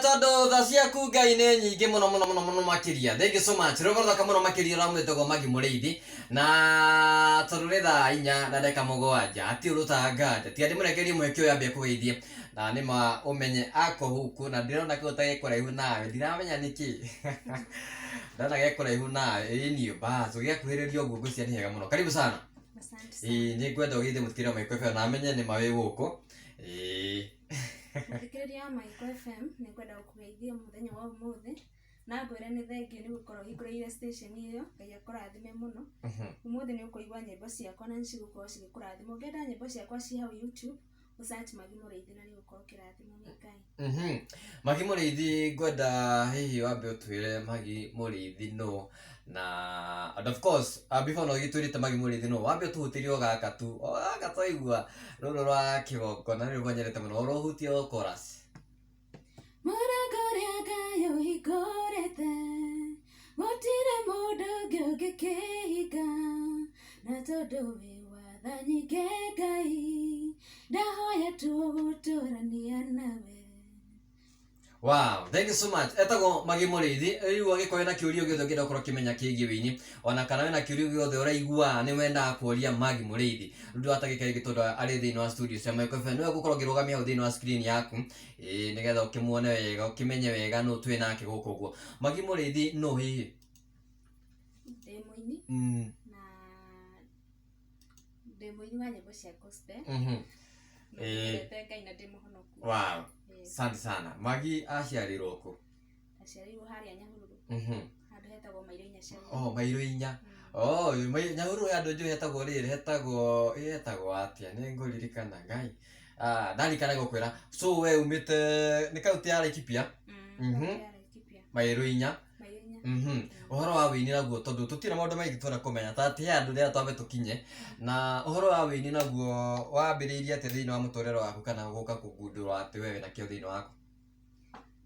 tondu tha ciaku Ngai nĩ nyingĩ mũno makĩria. Thank you so much. Rĩu gũthaka mũno makĩria ũramwĩtagwo Magi Mũrĩithi. Na tondũ nĩ thaa 4:07 hatirĩ ũtangaja. Ti atĩ mũrekerie mweke ũyũ ambie kũgeithie. Na nĩma ũmenye ako huku na ndĩrona kĩgũta gĩ kũraihu nawe. Ndiramenya nĩkĩ. Ndona gĩ kũraihu nawe. Ĩni basi ũgĩakuhĩrĩria ũguo ngũcia nĩ hega mũno. Karibu sana. Asante sana. Nĩ ngwenda ũgeithie mũthikĩrĩria Maiko FM na amenye nĩ ma wĩ gũkũ. Mũthikĩrĩria wa Maiko FM nĩ ngwenda gũkũgeithia mũthenya wa ũmũthĩ na ngwĩre nĩ thengiũ nĩ gũkorwo hingũrĩire station ĩyo. Ngai akũrathime mũno. Ũmũthĩ nĩ ũkũigua nyĩmbo ciakwa na nĩcigũkorwo cigĩkũrathima. Ũngĩenda nyĩmbo ciakwa ci hau YouTube ũsearch Magi Mũrĩithi na nĩũgũkorwo ũkĩrathimwo nĩ Ngai. Magi Mũrĩithi ngwenda hihi wambe ũtwĩre Magi Mũrĩithi no na and of course before no gĩtwĩrĩte Magi Mũrĩithi no wambe ũtũhutĩrie o gaka tu o gaka twaigua rũrũ rwa kĩgongona nĩ rũrĩa nyendete mũno ũrũhutie o chorus. Mũrango ũrĩa Ngai ũhingũrĩte gũtirĩ mũndũ ũngĩ ũngĩkĩhinga na tondũ wĩ wathani Ngai ndahoya tu gũtũrania nawe. Wow, thank you so much. Etagwo Magi Mũrĩithi. Rĩu agĩkorwo na kĩũria gĩothe ũngĩenda gũkorwo ũkĩmenya kĩgiĩ wĩini ona kana wĩna kĩũria gĩothe ũraigua nĩ wendaga kũũria Magi Mũrĩithi. Rĩu ndũgatagĩka rĩngĩ tondũ arĩ thĩinĩ wa studio cia Maiko FM. Nĩwe ũgũkorwo ũkĩrũgamia hau thĩinĩ wa screen yaku nĩgetha ũkĩmuone wega ũkĩmenye wega nũ twĩ nake gũkũ ũguo. Magi Mũrĩithi nũ hihi? Ndĩ mũini na ndĩ mũini wa nyĩmbo cia gospel. Ndĩmwendete Ngai na ndĩ mũhonoku. Wow. Asante sana. Magi aciarirwo kũ? Aciarirwo harĩa Nyahururu. Handũ hetagwo Mairũ-Inya Chemba. Mairũ-Inya. Nyahururu he andũ njũĩ hetagwo rĩrĩ hetagwo atĩa nĩ ngũririkana Ngai. Ndarikana gũkwĩra. So we umĩte nĩ kaũntĩ ya Laikipia? Mairũ-Inya. Ũhoro wa wĩini naguo tondũ tũtirĩ maũndũ maingĩ twenda kũmenya ta atĩ he andũ rĩrĩa twambe tũkinye na ũhoro wa wĩini naguo wambĩrĩirie atĩ thĩinĩ wa mũtũrĩre waku kana gũka kũgundũra atĩ we wĩna kĩo thĩinĩ waku?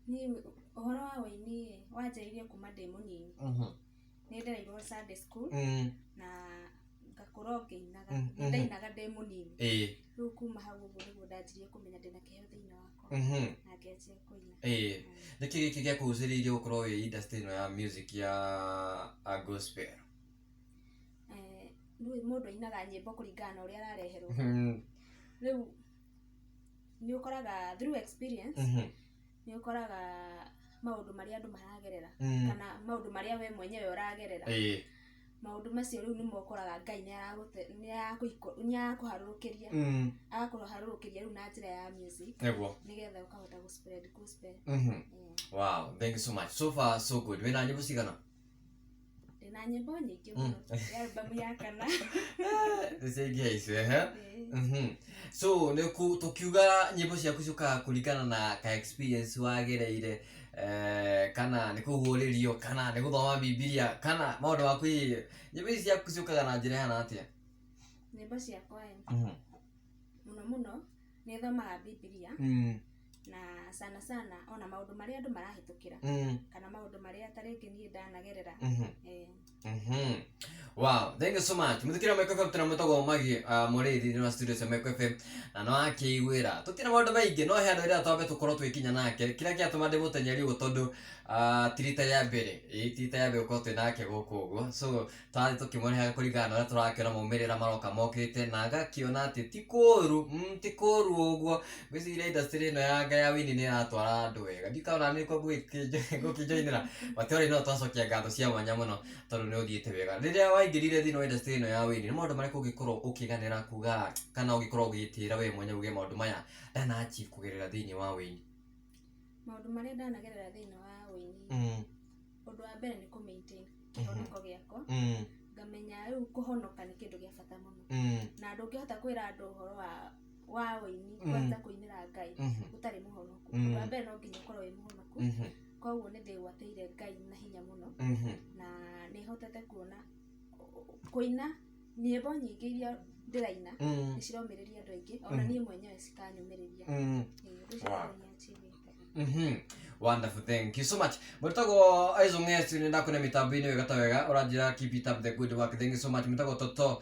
Niĩ ũhoro wa wĩini wanjĩrĩirie kuma ndĩ mũnini. Nĩ ndereirwo Sunday school na ngakũra ngĩinaga. Nĩ ndainaga ndĩ mũnini. Rĩu kuma hau ũguo nĩguo ndanjirie kũmenya ndĩna kĩheo thĩinĩ wakwa na ngĩanjia kũina. Nĩkĩ gĩkĩ gĩakũgucĩrĩirie gũkorwo wĩ industry ĩno ya music ya gospel? Rĩu mũndũ ainaga nyĩmbo kũringana na ũrĩa arareherwo. Rĩu nĩ ũkoraga through experience nĩ ũkoraga maũndũ marĩa andũ maragerera kana maũndũ marĩa we mwenyewe ũragerera. Maũndũ macio rĩu nĩmo ũkoraga Ngai nĩ arakũharũrũkĩria agakũharũrũkĩria rĩu na njĩra ya music nĩgetha ũkahota gũ-spread gospel. Wow, thank you so much. So far so good. Wĩna nyĩmbo cigana? Ndĩna nyĩmbo nyingĩ mũno. Ya album ya kana. Nĩciaingĩha icio so tũkiuga nyĩmbo ciaku ciũkaga kũringana na ka experience wagereire kana nĩ kũguũrĩrio kana nĩ gũthoma Bibilia kana maũndũ maku nyĩmbo ici ciaku ciũkaga na njĩra ihana atĩa? Nyĩmbo ciakwa mũno nĩ thomaga Bibilia na sana ona maũndũ marĩa andũ marahĩtũkĩra kana maũndũ marĩa ta rĩngĩ niĩ ndanagerera. Wow, thank you so much. Mũthikĩrĩria Maiko FM tũramwĩtagwo Magi Mũrĩithi thĩinĩ wa studio cia Maiko FM na no akĩiguĩra tũtirĩ maũndũ maingĩ no he andũ rĩrĩa twambe tũkorwo twĩkinya nake kĩrĩa gĩatũma ndĩmũtenyeri ũguo tondũ ti rita ya mbere gũkorwo twĩ nake gũkũ ũguo so tũrathiĩ tũkĩmũrehaga kũringana na ũrĩa tũrakĩona maumĩrĩra maroka mokĩte na ngakĩona atĩ ti kũũru ũguo. Ngwĩciria industry ĩno ya Ngai ya wĩini nĩ ĩratwara andũ wega. Ndikona nĩ ngũkĩnjoinĩra matĩori no twacokia ngatho cia mwanya mũno tondũ nĩ ũthiĩte wega. Rĩrĩa waingĩrire thĩinĩ wa industry ĩno ya wĩini nĩ maũndũ marĩkũ ũngĩkorwo ũkĩganĩra kuga kana ũngĩkorwo ũgĩtĩra we mwenyewe uge maũndũ maya ndana-achieve kũgerera thĩinĩ wa wĩini? Maũndũ marĩa ndanagerera thĩinĩ wa wĩini, ũndũ wa mbere nĩ kũ-maintain kĩhonoko gĩakwa. Ngamenya rĩu kũhonoka nĩ kĩndũ gĩa bata mũno na ndũngĩhota kwĩra andũ ũhoro wa wĩini kwanja kũinĩra Ngai ũtarĩ mũhonoku. Ũndũ wa mbere no nginya ũkorwo wĩ mũhonoku. Koguo nĩ ndĩgwatĩire Ngai na hinya mũno na nĩ hotete kuona kũina nyĩmbo nyingĩ iria ndĩraina nĩ ciromĩrĩria andũ aingĩ ona niĩ mwenyewe cikanyũmĩrĩria. Wonderful, thank you so much. Mũtagwo Aizo Ng'esi nĩ ndakũne mĩtambo-inĩ wega ta wega ũranjĩra keep it up the good work. Thank you so much. Mũtagwo Toto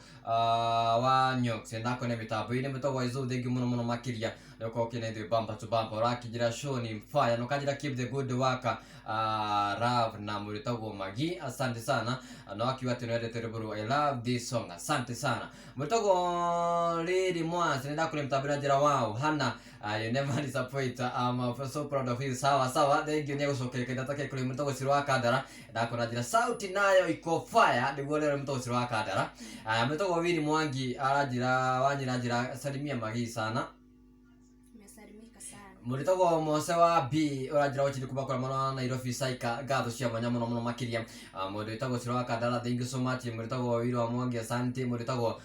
wa Nyox nĩ ndakũne mĩtambo-inĩ. Mũtagwo Aizo thank you mũno makĩria. Loko kine the bumper to bumper rakijira show ni fire no kajira keep the good work Rav na Muritago Magi. Asante sana no akiwa tunaweza tereburu. I love this song. Asante sana Muritago lady mwanza nenda kule mtabira jira wow Hana you never disappoint. I'm so proud of you. Sawa thank you nego soke nataka kule Muritago sirwa kadara na kuna jira sauti nayo iko fire ndigole Muritago sirwa kadara Muritago wili mwangi arajira wanyira salimia Magi sana Muritago mose wa B urajira wakiri kubakora mwana Nairobi Saika gatho cia mwanya muno makiria Muritago sirwa kadara thank you so much Muritago wili wa mwangi asante Muritago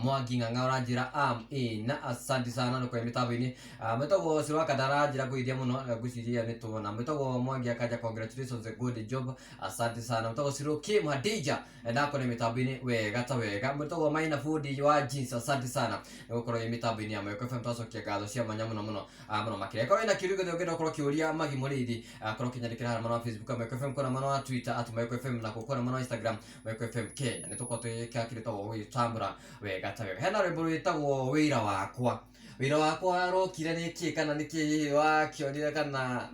mwangi nganga urajira in asante sana no kwa mitambo-ini Muritago sirwa kadara jira kuithia muno guciria ni tubona Muritago mwangi akaja congratulations a good job asante sana Muritago sirwa Kim Hadija ndako ni mitambo-ini wega Muritago maina food wa jeans asante sana no kwa mitambo-ini ya Meko FM twacokia gatho cia mwanya muno muno makiria kwa ina kirugo thogera kwa kiuria Magi Murithi kwa kinyandikira hara mano Facebook Meko FM kuna mano Twitter @Meko FM na kwa mano Instagram Meko FM Kenya ni tukwa twika kirito gwitambura wega hena rwimbo rwitagwo wira wakwa rokire ni ki kana ni ki wakionire kana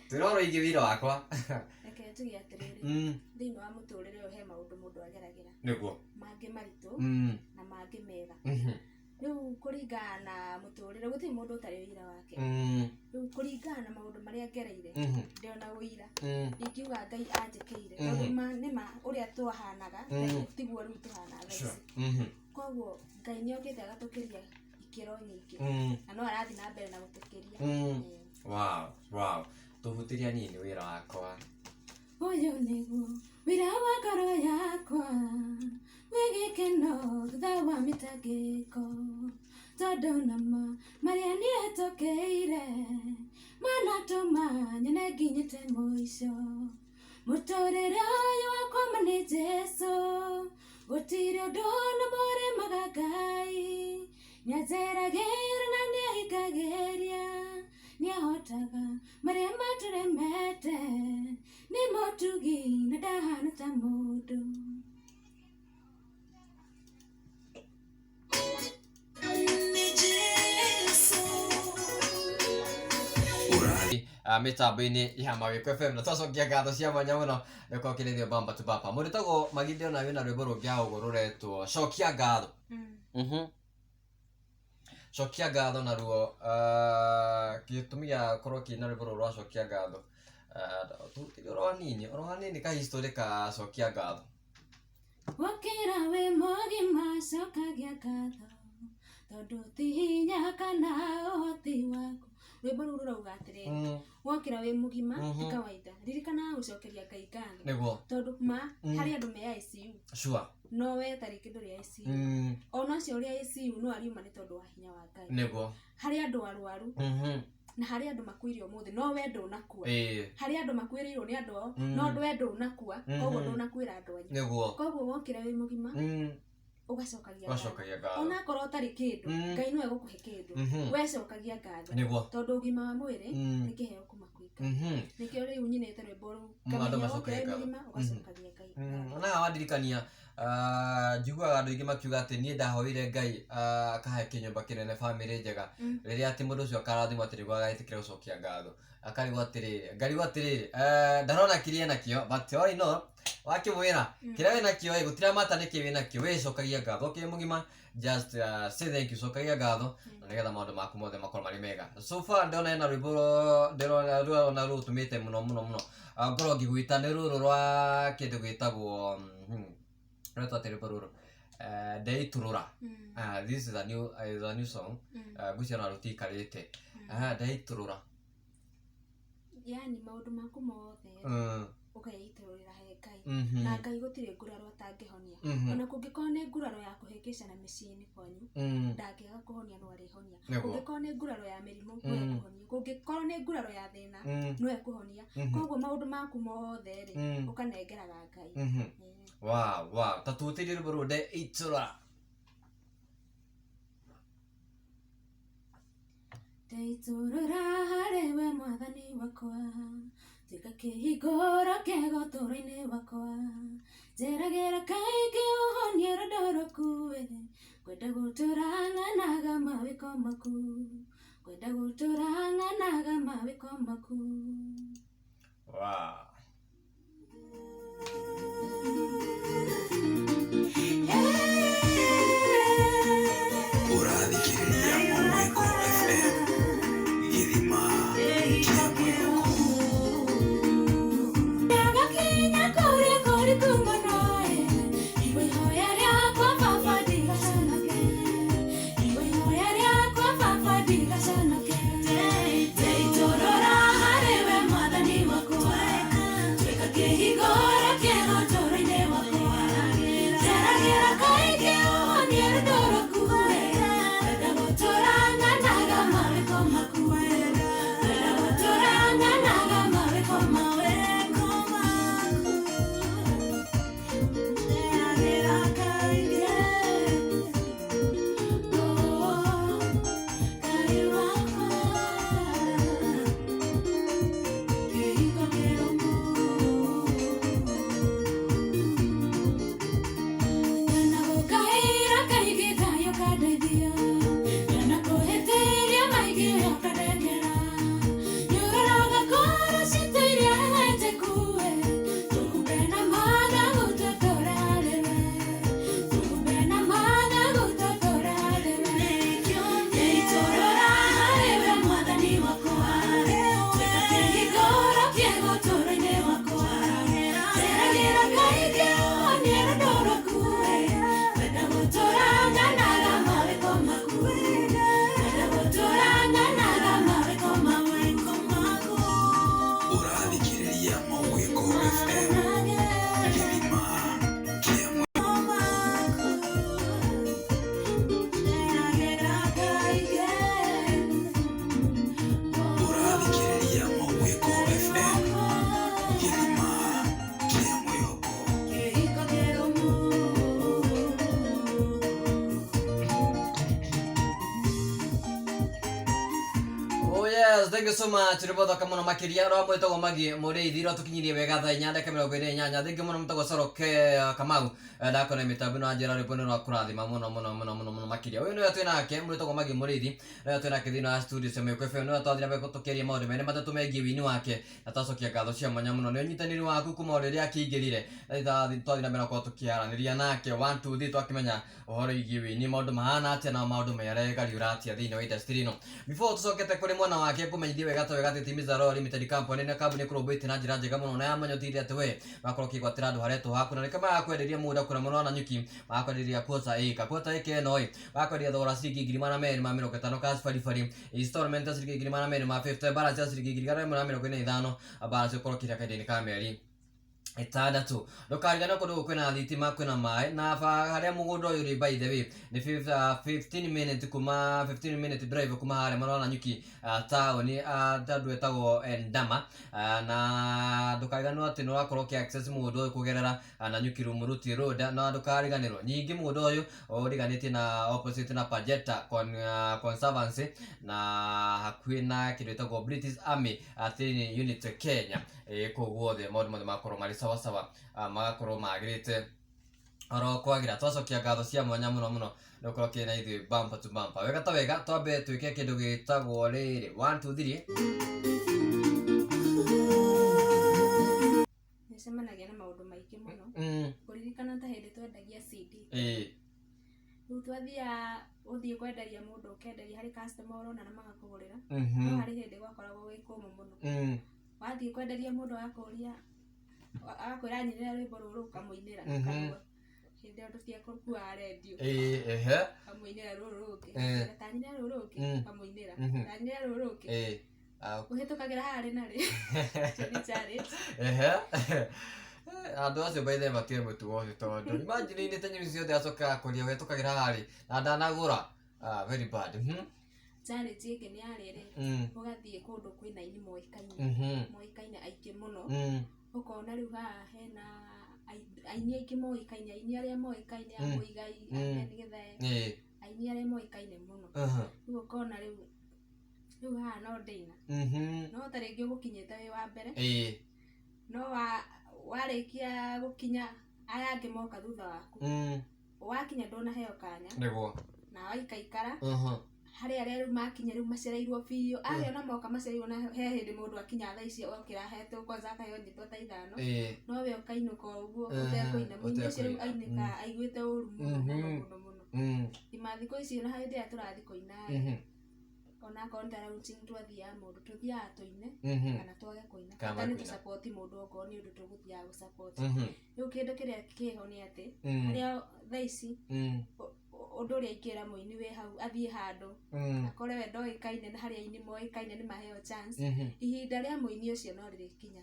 turoro igi wira wakwa reke tugi atiriri thini wa muturire he maundu mundu ageragira niguo mangi maritu na mangi mega riu kuringana muturire guti mundu utari wira wake riu kuringana maundu maria ngereire ndiona wira ingiuga Ngai anjikire nima uria twahanaga tiguo riu tuhana thaisi koguo Ngai ni okite agatukiria ikiro nyingi na no arathi na mbere na gutukiria wow tuvutiria nini wira wakwa uyu niguo wira wa ngoro yakwa wigikeno thutha wa mitangiko tondu nama maria nihetokeire manatuma nyone nginyite muico muturire uyu wakwa mani Jesu gutire undu na muremaga Ngai nianjeragira na niahikagiria niahotaga maria maturemete ni mutugi na ndahana ta mundu mitambo-ini ya Mawiko FM na twacokia ngatho cia mwanya muno niko kirithio bamba to bamba Muritago Maginde na wina rwimbo rungia ugururetwo cokia ngatho cokia ngatho na ruo gitumia korwo kina rwimbo rwa cokia ngatho oro hanini ka history ka cokia ngatho wakira we mogima cokagia ngatho tondu ti hinya kana uhoti waku rwimbo ruru rauga atiriri wakira we mugima ni kawaida ririkana ucokeria Ngai ngatho niguo tondu hari andu me ICU sure no we tari kindu ria ICU ona cio ria ICU no ariuma ni tondu wa hinya wa Ngai niguo hari andu arwaru na hari andu makuirio muthi no we ndunakua hari andu makuirirwo ni andu ao no we ndunakua koguo ndunakwira andu anyu niguo koguo wokira we mugima ugacokagia ngatho ona korwo tari kindu Ngai no egukuhe kindu we cokagia ngatho tondu ugima wa mwiri ni kiheo kuma kwika nikio riu nyinete rwimbo ru kamenya mugima ugacokagia Ngai ona wadirikania njiguaga andu ingi makiuga ati nie ndahoire Ngai akahe kinyumba kinene family njega riria ati mundu ucio akarathimwo ati niguo agaitikira gucokia ngatho akarigwo atiriri ndarona kiria nakio but all in all wakimwira kiria wina kio gutira mata niki wina kio wicokagia ngatho mugima just say thank you cokagia ngatho na nigetha maundu maku mothe makorwo mari mega so far ndona ena rwimbo ndona rutumite muno ngoro ngigwita ni ruru rwa kindu gwitagwo retwa rwimbo ruru ndeiturura this is a new song guciana rutikarite ndeiturura yani maundu maku mothe ukaitururira he Ngai na Ngai gutire nguraro atangihonia ona kungikorwo ni nguraro ya kuhingicana miciini kwanyu ndangiaga kuhonia no arihonia kungikorwo ni nguraro ya mirimu no ekuhonia kungikorwo ni nguraro ya thina no ekuhonia koguo maundu maku mothe ri ukanengeraga Ngai wow tatutiri rwimbo ndeiturura ndeiturura hari we mwathani wakwa Tuĩka kĩhingũro kĩega ũtũũro-inĩ wakwa, njeragĩra kaingĩ ũhonie rũndo rwaku we, kwenda gũtũũra ng'anaga mawĩko maku, kwenda gũtũũra ng'anaga mawĩko maku. Wow. Ũrathikĩrĩria Mawĩko FM, gĩthima kĩa mwĩhoko. Ndagakinya kũrĩa kũrĩ kuma nawe, iwe ihoya rĩakwa baba ndigaconoke, iwe ihoya rĩakwa baba ndigaconoke. Ndeitorora harĩ we mwathani wakwa, tuĩka kĩhingũro kĩega ũtũũro-inĩ wakwa, njeragĩra kaingĩ ũhonie rũndo rwaku we, kwenda gũtũũra ng'anaga mawĩko maku, kwenda gũtũũra ng'anaga mawĩko maku. Ũrathikĩrĩria Mawĩko FM, gĩthima kĩa Ũrathikĩrĩria Mawĩko FM, gĩthima kĩa mwĩhoko. Oh yes, thank you so much. Ribothoka muno makiria rwa mwitagwo Magi Mũrĩithi rwa tukinyirie wega thaa 4:28. Thank you muno mutagwo Soroke Kamau. Ndakona mitambo no anjira ripo no kurathima muno makiria. Uyu niwe twinake mwitagwo Magi Mũrĩithi. Niwe twinake thina wa studio cia Mawĩko FM. Niwe twathira wega tukeria maundu mene matatu megie wini wake. Na twacokia ngatho cia mwanya muno. Ni unyitaniri waku kuma riria akingirire. Twathira mbere kwa tukiaraniria nake 1 2 3 twakimenya uhoro igie wini maundu mahana atia na maundu merega riuratia thina wa industry no. Before tucokete kuri mwana wake kumenyithie wega to wega titimiza Royal Limited Company na kambuni kurubite na njira njega muno na yamanyotire ati we wakorwo kigwatira andu haretu haku na kama yakwenderia muda kuna muno na nyuki wakwenderia quota eno wakwenderia thogora ciringi 250 cash fari installment ciringi 250 balance ciringi 145 balance ukorwo kira kaideni ka meri itandatu ndukarigana kundu kwina thitima kwina mai na haria mugunda uyu ri by the way ni 15 minute drive kuma haria marona nyuki town tandu etagwo Endama na ndukarigana ati no akorwo ki access mugunda uyu kugerera na nyuki Rumuruti road na ndukariganirwo nyingi mugunda uyu uriganitie na opposite na Pajeta Conservancy na hakuhi na kindu etagwo British Army Training Unit Kenya koguothe maundu mothe makorwo mari sawa magakorwo magirite oro kwagira twacokia ngatho cia mwanya muno nukorwo kina ithui bumper to bumper wega ta wega twambe twike kindu gitagwo riri 1 2 3 Nicemanagia na maundu maingĩ mũno. Kũririkana ta hĩndĩ twendagia CD. Rĩu twathia ũthiĩ kwenderia mũndũ ũkenderia harĩ customer ũrona na magakũgũrĩra. No harĩ hĩndĩ gwakoragwo gwĩ kũmũ mũno. Wathiĩ kwenderia mũndũ akũria agakwĩra nyinĩra rwĩmbo rũrũ ũkamũinĩra ũkaigua. Hĩndĩ ĩyo tũtiakũrukuaga redio. Ũkamũinĩra rũrũ rũngĩ. Tanyinĩra rũrũ rũngĩ ũkamũinĩra. Tanyinĩra rũrũ rũngĩ. Ũhĩtũkagĩra harĩ na rĩ. Andu acio by the way matiwe mutugo ucio tondu imagine ni tenyu ciothe acoka kuria wetukagira hari na ndanagura very bad challenge ĩngĩ nĩ yarĩrĩ ũgathiĩ kũndũ kwĩna aini moĩkaine aingĩ mũno ũkona rĩu haha hena aini aingĩ moĩkaine aini arĩa moĩkaine a Mũigai a Gĩthĩ aini arĩa moĩkaine mũno rĩu ũkona rĩu riu haha no ndina no taringi ugukinyite wi wa mbere no warikia gukinya aya angi moka thutha waku wakinya ndunaheo kanya niguo na waikaikara haria riu makinya riu macereirwo biũ aria na moka macereirwo na he hindi mundu akinya thaa ici okira hetwo kwanza akayo nyitwo ta ithano no we ukainuka uguo utekuina muini ucio riu ainika aiguite uru muno imathiko ici na hindi ya turathi kuina ona konta routing twathia mundu tuthiaga tuine kana twage kuina kana tu support mundu oko ni undu tuguthia gu support riu kindu kiria kiho ni ati haria thaa ici undu uria ikira muini we hau athie handu akore we ndoikaine na haria ini moikaine ni maheo chance ihinda ria muini ucio no ririkinya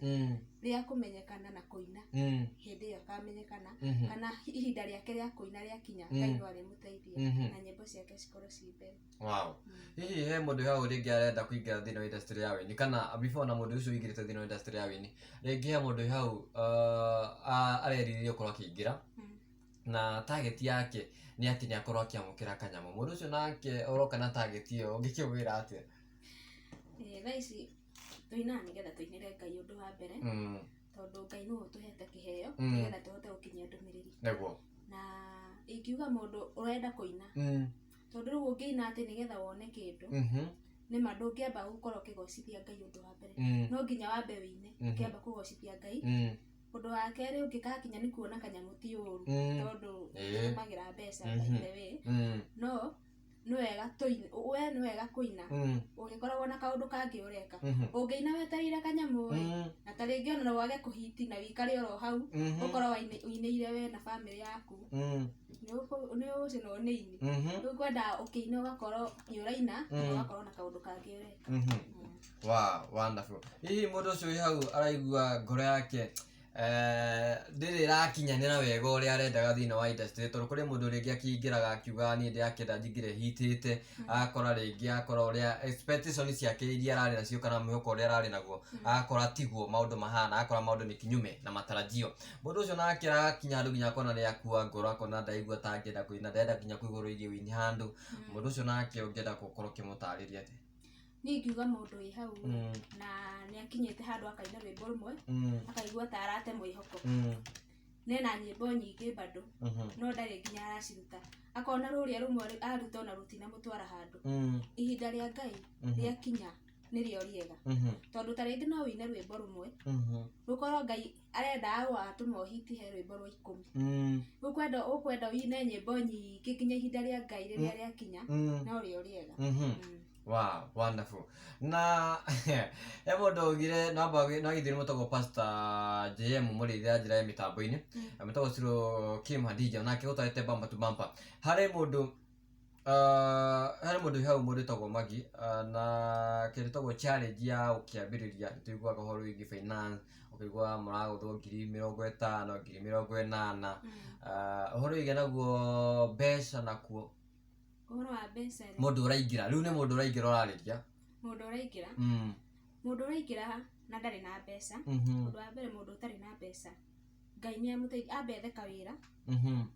ria kumenyekana na kuina hindi iyo kamenyekana kana ihinda riake ria kuina ria kinya Ngai no arimuteithia na nyimbo ciake cikorwo ci mbere. Wow. Hihi he mundu hau ringi arenda kuingira thini wa industry ya wini kana before na mundu ucio ingirite thini wa industry ya wini ringi he mundu hau areririe ukorwo akiingira na target yake ni ati ni akorwo akiamukira kanyamo mundu ucio nake oroka na target iyo ungikiwira atia? Thaa ici tuina nigetha tuinire Ngai undu wa mbere tondu Ngai no tuhete kiheo nigetha tuhote gukinyia ndumiriri niguo na ingiuga mundu urenda kuina tondu riu ungiina ati nigetha wone kindu ni mandu ngiamba gukorwo kigocithia Ngai undu wa mbere no nginya wambe wine ngiamba kugocithia Ngai undu wa keri ungikakinya ni kuona kanyamu ti uru tondu magira mbeca baithe no no wega tuine we no wega kuina ungikoragwo na kaundu kangi ureka ungiina weterire kanyamu na taringi ona wage kuhiti na wikare oro hau ukorwo uineire we na family yaku ni ucino nini ukwenda ukiina ugakorwo ni uraina na ugakorwo na kaundu kangi ureka. Wow, wonderful. Hihi mundu ucio wi hau araigua ngoro yake ndiri rakinyanira wega uria arendaga thina wa industry tondu kuri mundu ringi akingiraga akiuga ni ndi akenda njingire hitite akora ringi akora uria expectations ciake iria arari nacio kana mwihoko uria arari naguo akora tiguo maundu mahana akora maundu ni kinyume na matarajio mundu ucio nake arakinya ndu nginya kona ni akua ngoro akona ndaigua ta angenda kuina ndenda kinya kuiguru irio wini handu mundu ucio nake ungenda gukorwo kimutariria ati? Ni ngiuga mundu wi hau na ni akinyite handu akaina rwimbo rumwe akaigua ta arate mwihoko nena nyimbo nyingi bado no ndari nginya araciruta akona ruria rumwe aruta na rutina mutwara handu ihinda ria Ngai ria kinya nirio riega tondu taringi no wine rwimbo rumwe rukorwo Ngai arenda atuma hiti he rwimbo rwa 10 ukwenda wine nyimbo nyingi kinya ihinda ria Ngai riria ria kinya no rio riega. Wow, wonderful. Na he mundu ugire no githiri mutago Pastor JM murithia njira ya mitambo-ini mutago Ciro Kim Hadija nake gutayete bamba tu bamba hari mundu hau mundu tagwo Magi na kiritagwo challenge ya ukiambiriria tuiguaga horo wigi finance ukigwa muraguthwo 50,000 50,80 horo wigi naguo mbeca nakuo uhoro wa mbeca mundu uraigira riu ni mundu uraigira urariria mundu uraigira na ndari na mbeca undu wa mbere mundu utari na mbeca Ngai ni amuteithia ambethe kawira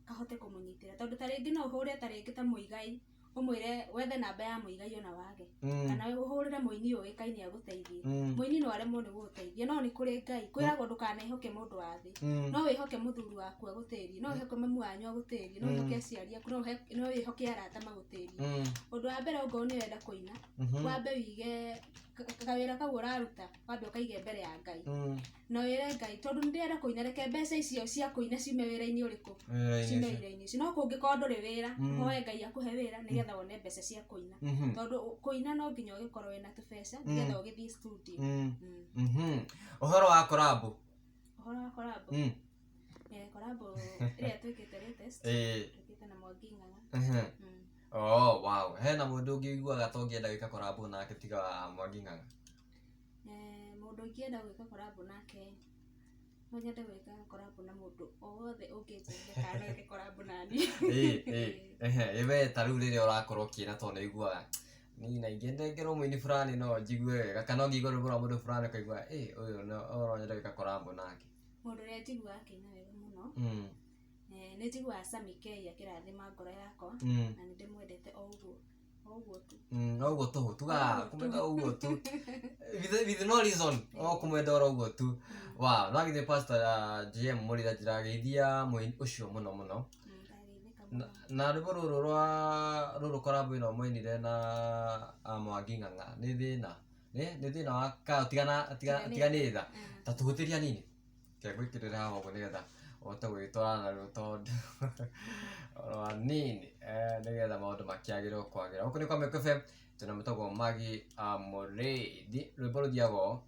kahote kumunyitira tondu taringi no uhure taringi ta muigai umwire wethe namba ya muigai ona wage kana we uhurire muini uikaine aguteithie muini no aremwo ni guteithia no ni kuri Ngai kwiragwo ndukanahoke mundu wa thi no wihoke muthuri waku aguteithie no wihoke mamu wanyu aguteithie no wihoke aciari aku no wihoke arata maguteithie undu wa mbere ungo ni wenda kuina wambe wige kawira kau uraruta wambe ukaige mbere ya Ngai no wire Ngai tondu ndirenda kuina reke mbeca icio cia kuina ciume wira-ini uriku ciume wira-ini icio no kungikorwo nduri wira hoye Ngai akuhe wira nigetha wone mbeca cia kuina tondu kuina no nginya ugikorwo wina tubeca nigetha ugithie studio. Uhoro wa collab iria twikite latest twikite na Mwangi Ng'ang'a. Oh wow, hena mundu ungiguaga to ngienda gwika collab nake tiga Mwangi Ng'ang'a? Mundu ngienda gwika collab nake no nyende gwika collab na mundu othe ungijenda kana gwika collab nani. Iwe taru riria urakorwo kina to naiguaga ni na ingendengerwo muini fulani no njigue wega kana ngigwa rwimbo mundu fulani kaigua uyu no nyende gwika collab nake. Mundu ria njiguaga akina wega muno ni njiguaga Sammy K akirathima ngoro yakwa na ni ndimwendete o uguo Oguo tu. Oguo tu tuga kumenda oguo tu. With no reason. Kumenda oguo tu. Wow, nagithe pastor GM muri da jirageithia mwini ucio muno. Na rwimbo ruru korabo ino mwinire na Mwangi Ng'ang'a ni thina wa ka tiganitha ta tuhutiria nini ke gwikirira hawo nigetha ote gwitwara na rutondo ora nini nigetha maundu makiagira kwagira uko ni kwa Meko FM tuna mutago Magi Amore rwimbo ruthiago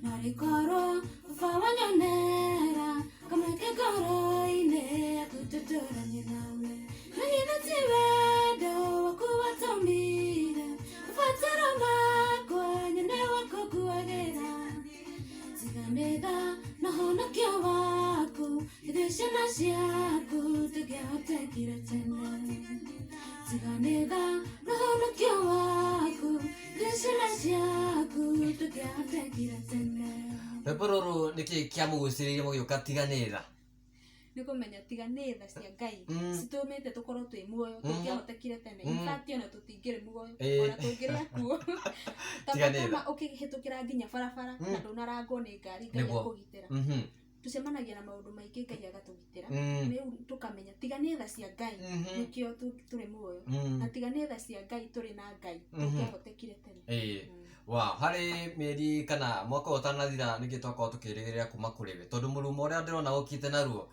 Narikoro fawanyonera kameke goroine akutotoranye nawe nagina tiwedo wakuwatomire ufatara makwa nyene wako kuagera ziganeda nahonokio waku ideshana shiaku tugehotekire tene ziganeda nahonokio waku ideshana shiaku tugehotekire tene. Rwimbo niki kiamuguciririe mugiuka tiganitha nikumenya tiganitha cia Ngai citumite tukorwo twi muoyo tukiahotekire tene infatti ona tutingire muoyo ona tungire kuo tiganitha ukihitukira nginya barabara na ndunarangwo ni ngari Ngai akugitira tucemanagia na maundu maingi Ngai agatugitira riu tukamenya tiganitha cia Ngai nikio turi muoyo na tiganitha cia Ngai turi na Ngai tukiahotekire tene. Wow, hari mieri kana mwaka utanathira nigitoko tukirigiria kuma kuriwe tondu murumo uria ndirona ukite naruo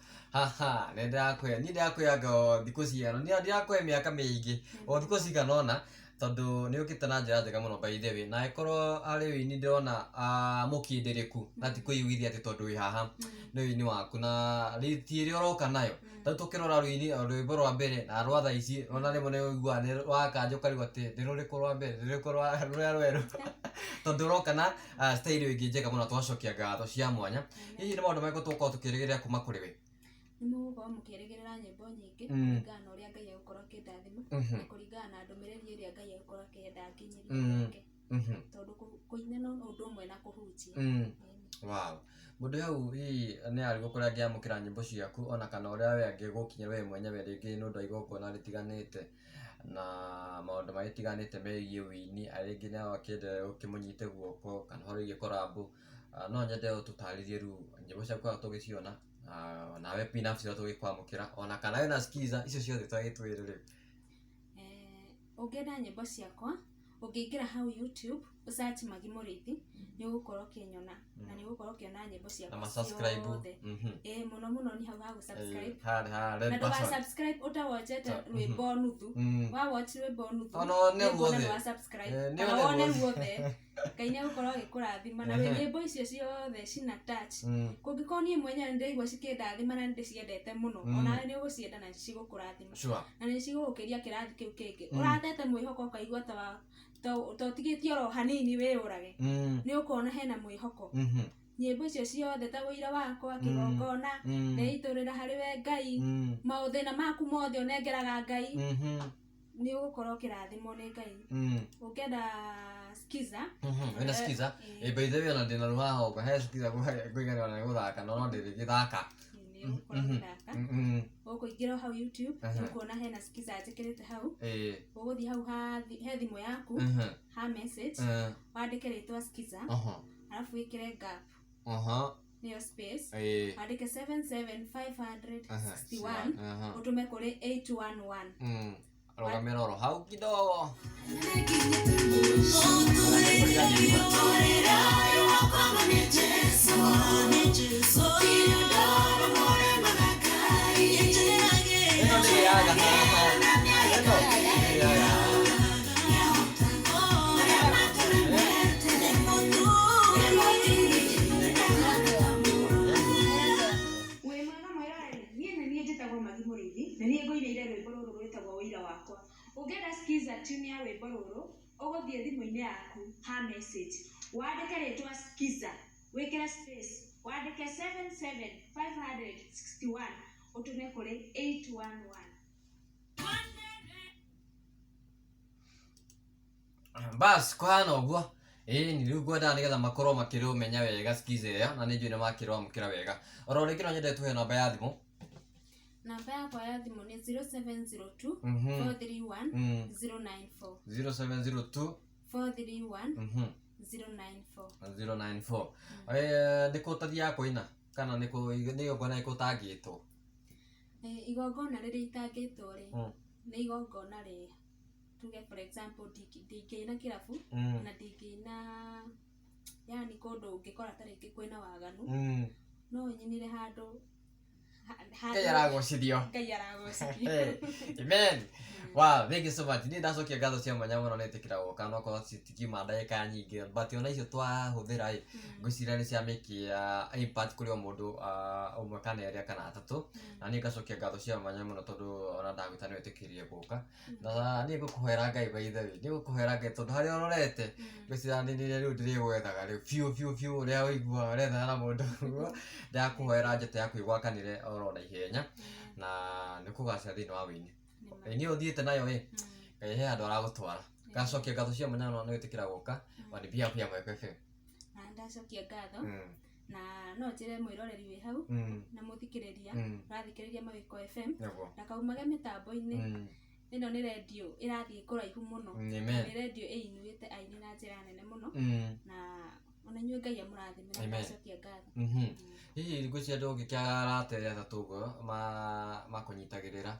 nindakuyanga thiku ciano ndirakwe miaka mingi o thiku ciganona tondu ni ukite na njira njega muno by the way na ikorwo ari wini ndirona mukindiriku na ti kuiguithia ati tondu wi haha ni wini waku na riti ri uroka nayo tatu tukirora rwimbo rwa mbere na rwa thaici ona rimwe ni uigua ni wakanja ukariwa ati ndiruriko rwa mbere ndiruriko rwa rweru tondu uroka na style ingi njega muno twacokia ngatho cia mwanya hihi ni maundu mariko tukorwo tukirigiria kuma kuriwe nimugukorwo mukirigerera nyimbo nyingi kuringana uria Ngai agukorwo akindathima na kuringana na ndumiriri iria Ngai agukorwo akienda nginyirie tondu kuina no undu umwe na kuhunjia. Wow, mundu hau hihi ni ari gukorwo angiamukira nyimbo ciaku ona kana uria we angigukinyira we mwenyewe ringi nundu aigokona ritiganite na maundu maitiganite megie wini aringi ni akende ukimunyite guoko kana hori gikorabo no nyende ututaririe ru nyimbo ciaku tugiciona nawe binafsi tugikwamukira ona kana we na skiza icio ciothe twagitwirire ungenda nyimbo ciakwa ungiingira hau YouTube usearch Magi Muriithi ni ugukorwo kinyona na ni ugukorwo kiona nyimbo ciakwa na subscribe muno ni hau ha subscribe na ndo subscribe utawatchete rwimbo nuthu wa watch rwimbo nuthu ono ne wothe wa subscribe na wone wothe Ngai ni ugukorwo agikurathima na we nyimbo icio ciothe cina touch kungikorwo nie mwenyewe ndirigwa cikindathima na ndiciendete muno ona ni ugucienda na cigukurathima na ni cigugukiria kirathi kiu kingi uratete mwihoko ukaigua ta tigitie ro hanini we urage ni ukona hena mwihoko nyimbo icio ciothe ta wira wakwa kigongona neiturira hari we Ngai mauthina maku mothe onengeraga Ngai ni ugukorwo kirathimo ni Ngai ukenda skiza wena skiza by the way ona ndina ruhaho kwa he skiza kuigana ona guthaka no ndirigithaka ukuingira hau YouTube ukuona hena skiza njikirite hau uguthii hau he thimu yaku ha message wandike ritwa skiza alafu wikire gap niyo space wandike 77561 utume kuri 811 rogamera oro hau kidogo ungenda skiza tune ya rwimbo ruru uguthie thimu-ini yaku ha message wandike ritwa skiza wikira space wandike 77561 utume kuri 811. Bas kuhana uguo ni riu gwenda nigetha makorwo makirumenya wega skiza ya na ni njui ni makirwo mukira wega oro rikino nyende tuhe namba ya thimu. Namba yakwa ya thimu ni 0702 431 094 0702 431 094. Niko tathia kuina kana niko ngona ikutangitwo igongona riri itangitwo ri ni igongona ri tuge for example ndingina kirabu na ndingina yani kundu ungikora tariki kwina waganu no nyinire handu Ngai aragocithio. Amen. Wow, thank you so much. Ni ndacokia ngatho cia mwanya muno netikira goka no ko citikima ndagika nyingi but ona icio twahuthira ngwicira ni cia mikia impact kuri o mundu umwe kana eri kana atatu na ni ngacokia ngatho cia mwanya muno tondu ona ndagwita ni wetikirie goka na ni ngukuhera Ngai by the way ni ngukuhera Ngai tondu hari ororete ngwicira ni riu ndiri gwethaga riu fiu ria wigua uretha na mundu ndakuhera njete ya kwigwakanire oro na ihenya na nikugacia thini wa wini ni uthiite nayo Ngai he andu aragutwara ngacokia ngatho cia mwanya no nitikira goka wani pia Mweko FM na ndacokia ngatho na no njire mwiroreri wi hau na muthikiriria rathikiriria Mweko FM na kaumage mitambo-ini ino ni radio irathie kuraihu muno ni radio inuite aini na njira nene muno na ona nyue Ngai amurathimira ndacokia ngatho hihi ngwiciria ndu ngikiara rate atatu go ma kunyitagirira